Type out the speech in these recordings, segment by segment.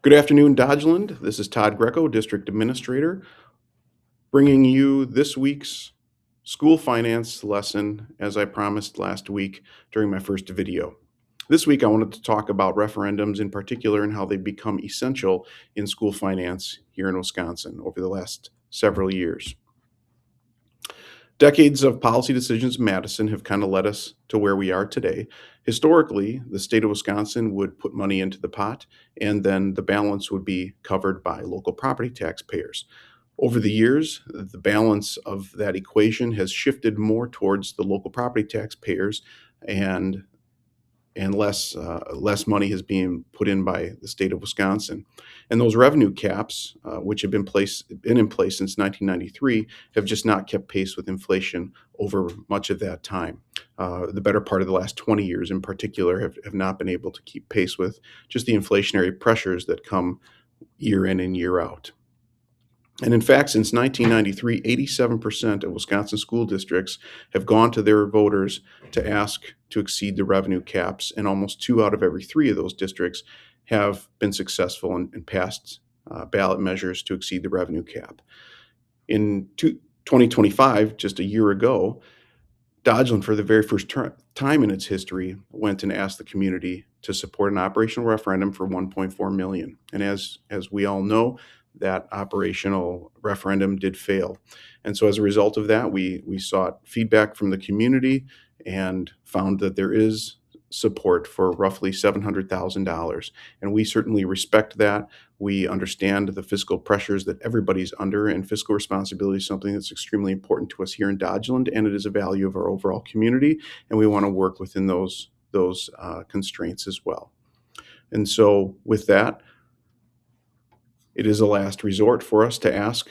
Good afternoon, Dodgeland. This is Todd Greco, District Administrator, bringing you this week's school finance lesson as I promised last week during my first video. This week, I wanted to talk about referendums in particular and how they've become essential in school finance here in Wisconsin over the last several years. Decades of policy decisions in Madison have kind of led us to where we are today. Historically, the state of Wisconsin would put money into the pot, and then the balance would be covered by local property taxpayers. Over the years, the balance of that equation has shifted more towards the local property taxpayers, and less money is being put in by the state of Wisconsin. And those revenue caps, which have been in place since 1993, have just not kept pace with inflation over much of that time. The better part of the last 20 years in particular have not been able to keep pace with just the inflationary pressures that come year in and year out. And in fact, since 1993, 87% of Wisconsin school districts have gone to their voters to ask to exceed the revenue caps, and almost 2 out of every 3 of those districts have been successful and passed ballot measures to exceed the revenue cap. In 2025, just a year ago, Dodgeland, for the very first time in its history, went and asked the community to support an operational referendum for $1.4 million. And as we all know, that operational referendum did fail. And so as a result of that, we sought feedback from the community and found that there is support for roughly $700,000. And we certainly respect that. We understand the fiscal pressures that everybody's under, and fiscal responsibility is something that's extremely important to us here in Dodgeland, and it is a value of our overall community, and we want to work within those constraints as well. And so with that, it is a last resort for us to ask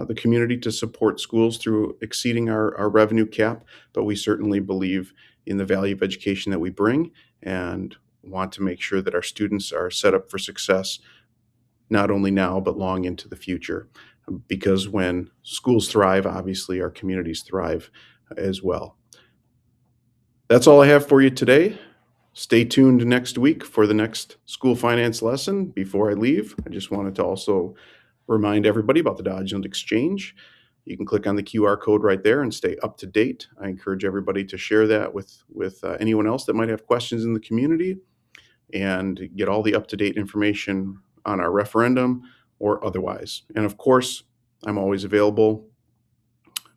the community to support schools through exceeding our revenue cap, but we certainly believe in the value of education that we bring and want to make sure that our students are set up for success, not only now, but long into the future. Because when schools thrive, obviously our communities thrive as well. That's all I have for you today. Stay tuned next week for the next school finance lesson. Before I leave, I just wanted to also remind everybody about the Dodgeland Exchange. You can click on the QR code right there and stay up to date. I encourage everybody to share that with anyone else that might have questions in the community and get all the up-to-date information on our referendum or otherwise. And of course, I'm always available.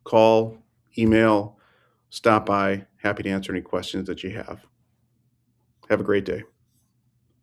Call, email, stop by. Happy to answer any questions that you have. Have a great day.